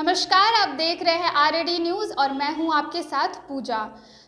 नमस्कार, आप देख रहे हैं आरडी न्यूज और मैं हूं आपके साथ पूजा।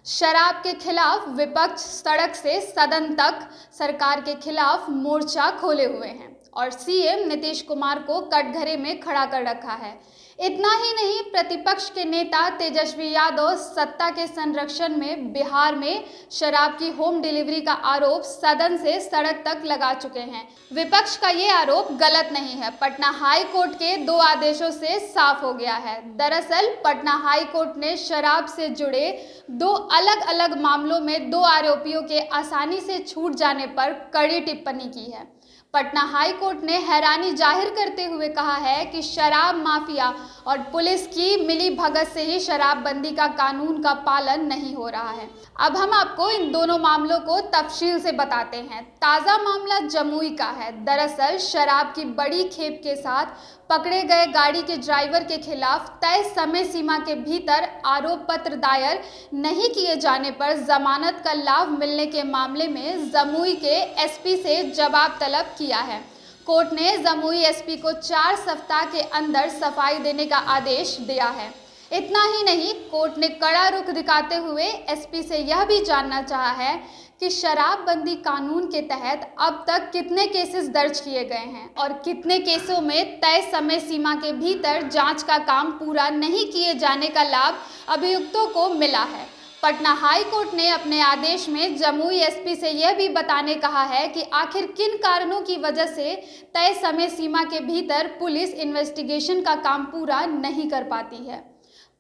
शराब के खिलाफ विपक्ष सड़क से सदन तक सरकार के खिलाफ मोर्चा खोले हुए हैं और सीएम नीतीश कुमार को कटघरे में खड़ा कर रखा है। इतना ही नहीं, प्रतिपक्ष के नेता तेजस्वी यादव सत्ता के संरक्षण में बिहार में शराब की होम डिलीवरी का आरोप सदन से सड़क तक लगा चुके हैं। विपक्ष का ये आरोप गलत नहीं है, पटना हाई कोर्ट के 2 आदेशों से साफ हो गया है। दरअसल पटना हाई कोर्ट ने शराब से जुड़े 2 अलग अलग मामलों में 2 आरोपियों के आसानी से छूट जाने पर कड़ी टिप्पणी की है। पटना हाई कोर्ट ने हैरानी जाहिर करते हुए कहा है कि शराब माफिया और पुलिस की मिली भगत से ही शराबबंदी का कानून का पालन नहीं हो रहा है। अब हम आपको इन दोनों मामलों को तफसील से बताते हैं। ताज़ा मामला जमुई का है। दरअसल शराब की बड़ी खेप के साथ पकड़े गए गाड़ी के ड्राइवर के खिलाफ तय समय सीमा के भीतर आरोप पत्र दायर नहीं किए जाने पर जमानत का लाभ मिलने के मामले में जमुई के एसपी से जवाब तलब किया है। कोर्ट ने जमुई एसपी को 4 सप्ताह के अंदर सफाई देने का आदेश दिया है। इतना ही नहीं, कोर्ट ने कड़ा रुख दिखाते हुए एसपी से यह भी जानना चाहा है कि शराबबंदी कानून के तहत अब तक कितने केसेस दर्ज किए गए हैं और कितने केसों में तय समय सीमा के भीतर जांच का काम पूरा नहीं किए जाने का लाभ अभियुक्तों को मिला है। पटना हाई कोर्ट ने अपने आदेश में जमुई एसपी से यह भी बताने कहा है कि आखिर किन कारणों की वजह से तय समय सीमा के भीतर पुलिस इन्वेस्टिगेशन का काम पूरा नहीं कर पाती है।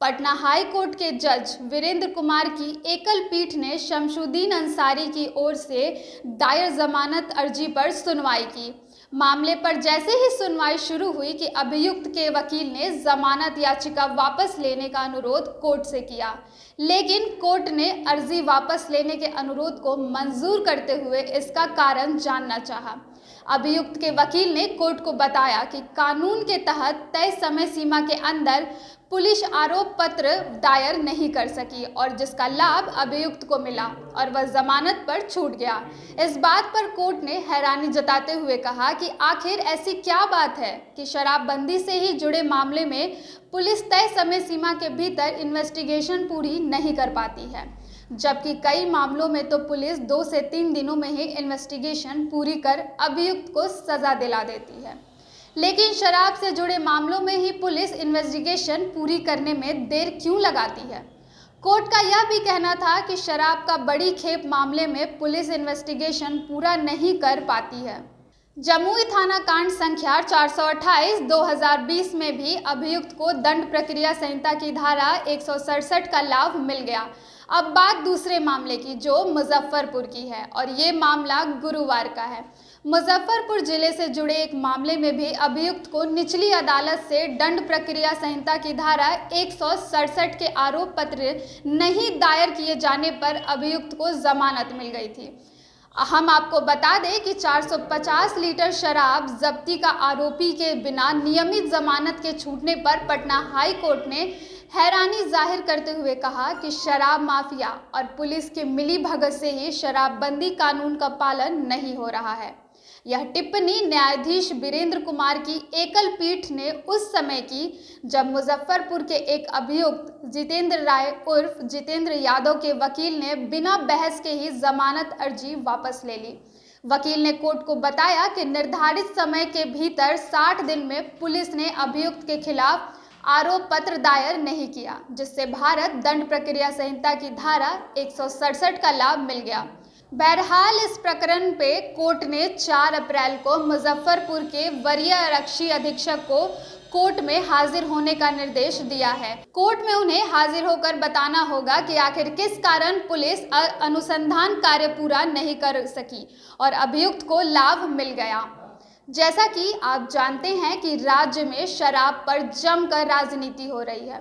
पटना हाई कोर्ट के जज वीरेंद्र कुमार की एकल पीठ ने शमशुद्दीन अंसारी की ओर से दायर जमानत अर्जी पर सुनवाई की। मामले पर जैसे ही सुनवाई शुरू हुई कि अभियुक्त के वकील ने जमानत याचिका वापस लेने का अनुरोध कोर्ट से किया, लेकिन कोर्ट ने अर्जी वापस लेने के अनुरोध को मंजूर करते हुए इसका कारण जानना चाहा। अभियुक्त के वकील ने कोर्ट को बताया कि कानून के तहत तय समय सीमा के अंदर पुलिस आरोप पत्र दायर नहीं कर सकी और जिसका लाभ अभियुक्त को मिला और वह जमानत पर छूट गया। इस बात पर कोर्ट ने हैरानी जताते हुए कहा कि आखिर ऐसी क्या बात है कि शराबबंदी से ही जुड़े मामले में पुलिस तय समय सीमा के भीतर इन्वेस्टिगेशन पूरी नहीं कर पाती है, जबकि कई मामलों में तो पुलिस 2 से 3 दिनों में ही इन्वेस्टिगेशन पूरी कर अभियुक्त को सजा दिला देती है। लेकिन शराब से जुड़े मामलों में ही पुलिस इन्वेस्टिगेशन पूरी करने में देर क्यों लगाती है? कोर्ट का यह भी कहना था कि शराब का बड़ी खेप मामले में पुलिस इन्वेस्टिगेशन पूरा नहीं कर पाती है। जमुई थाना कांड संख्या 428/2020 में भी अभियुक्त को दंड प्रक्रिया संहिता की धारा 167 का लाभ मिल गया। अब बात दूसरे मामले की जो मुजफ्फरपुर की है और ये मामला गुरुवार का है। मुजफ्फरपुर जिले से जुड़े एक मामले में भी अभियुक्त को निचली अदालत से दंड प्रक्रिया संहिता की धारा 167 के आरोप पत्र नहीं दायर किए जाने पर अभियुक्त को जमानत मिल गई थी। हम आपको बता दें कि 450 लीटर शराब जब्ती का आरोपी के बिना नियमित जमानत के छूटने पर पटना हाई कोर्ट ने हैरानी जाहिर करते हुए कहा कि शराब माफिया और पुलिस के मिली भगत से ही शराबबंदी कानून का पालन नहीं हो रहा है। यह टिप्पणी न्यायाधीश वीरेंद्र कुमार की एकल पीठ ने उस समय की जब मुजफ्फरपुर के एक अभियुक्त जितेंद्र राय उर्फ जितेंद्र यादव के वकील ने बिना बहस के ही जमानत अर्जी वापस ले ली। वकील ने कोर्ट को बताया कि निर्धारित समय के भीतर 60 दिन में पुलिस ने अभियुक्त के खिलाफ आरोप पत्र दायर नहीं किया, जिससे भारत दंड प्रक्रिया संहिता की धारा 167 का लाभ मिल गया। बहरहाल इस प्रकरण पे कोर्ट ने 4 अप्रैल को मुजफ्फरपुर के वरीय आरक्षी अधीक्षक को कोर्ट में हाजिर होने का निर्देश दिया है। कोर्ट में उन्हें हाजिर होकर बताना होगा कि आखिर किस कारण पुलिस अनुसंधान कार्य पूरा नहीं कर सकी और अभियुक्त को लाभ मिल गया। जैसा कि आप जानते हैं कि राज्य में शराब पर जमकर राजनीति हो रही है।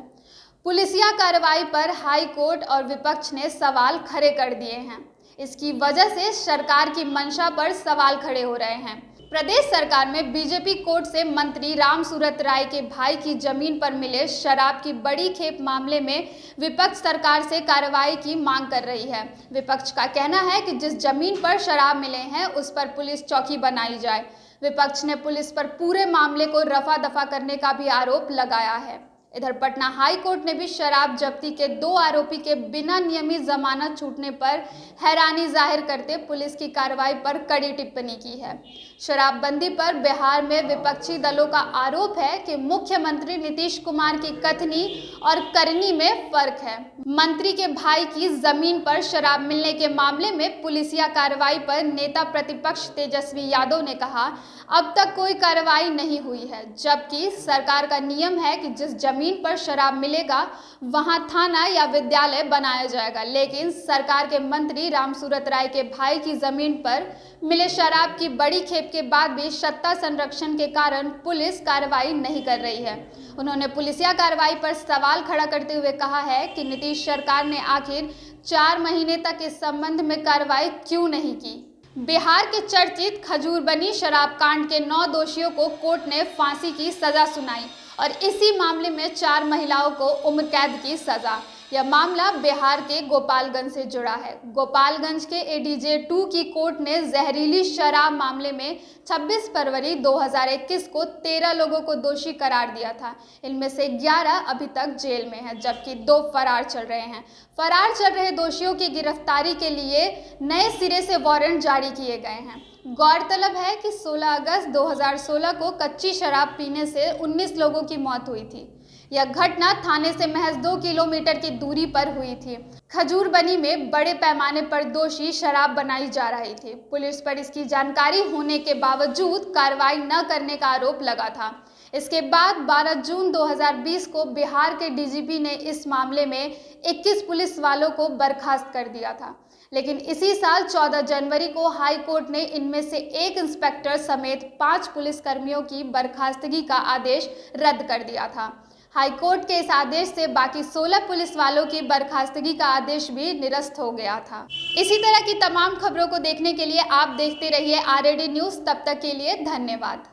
पुलिसिया कार्रवाई पर हाई कोर्ट और विपक्ष ने सवाल खड़े कर दिए हैं। इसकी वजह से सरकार की मंशा पर सवाल खड़े हो रहे हैं। प्रदेश सरकार में बीजेपी कोर्ट से मंत्री राम सूरत राय के भाई की जमीन पर मिले शराब की बड़ी खेप मामले में विपक्ष सरकार से कार्रवाई की मांग कर रही है। विपक्ष का कहना है कि जिस जमीन पर शराब मिले हैं उस पर पुलिस चौकी बनाई जाए। विपक्ष ने पुलिस पर पूरे मामले को रफा दफा करने का भी आरोप लगाया है। इधर पटना हाई कोर्ट ने भी शराब जब्ती के 2 आरोपी के बिना नियमित जमानत छूटने पर हैरानी जाहिर करते पुलिस की कार्रवाई पर कड़ी टिप्पणी की है। शराबबंदी पर बिहार में विपक्षी दलों का आरोप है कि मुख्यमंत्री नीतीश कुमार की कथनी और करनी में फर्क है। मंत्री के भाई की जमीन पर शराब मिलने के मामले में पुलिसिया कार्रवाई पर नेता प्रतिपक्ष तेजस्वी यादव ने कहा, अब तक कोई कार्रवाई नहीं हुई है, जबकि सरकार का नियम है कि जिस जमीन पर शराब मिलेगा वहां थाना या विद्यालय बनाया जाएगा। लेकिन सरकार के मंत्री रामसूरत राय के भाई की जमीन पर मिले शराब की बड़ी खेप के बाद भी सत्ता संरक्षण के कारण पुलिस कार्रवाई नहीं कर रही है। उन्होंने पुलिसिया कार्रवाई पर सवाल खड़ा करते हुए कहा है कि नीतीश सरकार ने आखिर 4 महीने तक इस संबंध में कार्रवाई क्यों नहीं की। बिहार के चर्चित खजूरबनी शराब कांड के 9 दोषियों को कोर्ट ने फांसी की सजा सुनाई और इसी मामले में 4 महिलाओं को उम्र कैद की सजा। यह मामला बिहार के गोपालगंज से जुड़ा है। गोपालगंज के एडीजे 2 की कोर्ट ने जहरीली शराब मामले में 26 फरवरी 2021 को 13 लोगों को दोषी करार दिया था। इनमें से 11 अभी तक जेल में हैं, जबकि 2 फरार चल रहे हैं। फरार चल रहे दोषियों की गिरफ्तारी के लिए नए सिरे से वारंट जारी किए गए हैं। गौरतलब है कि 16 अगस्त 2016 को कच्ची शराब पीने से 19 लोगों की मौत हुई थी। यह घटना थाने से महज 2 किलोमीटर की दूरी पर हुई थी। खजूरबनी में बड़े पैमाने पर दोषी शराब बनाई जा रही थी। पुलिस पर इसकी जानकारी होने के बावजूद कार्रवाई न करने का आरोप लगा था। इसके बाद 12 जून 2020 को बिहार के डीजीपी ने इस मामले में 21 पुलिस वालों को बर्खास्त कर दिया था। लेकिन इसी साल 14 जनवरी को हाई कोर्ट ने इनमें से 1 इंस्पेक्टर समेत 5 पुलिसकर्मियों की बर्खास्तगी का आदेश रद्द कर दिया था। हाई कोर्ट के इस आदेश से बाकी 16 पुलिस वालों की बर्खास्तगी का आदेश भी निरस्त हो गया था। इसी तरह की तमाम खबरों को देखने के लिए आप देखते रहिए आरएडी न्यूज़। तब तक के लिए धन्यवाद।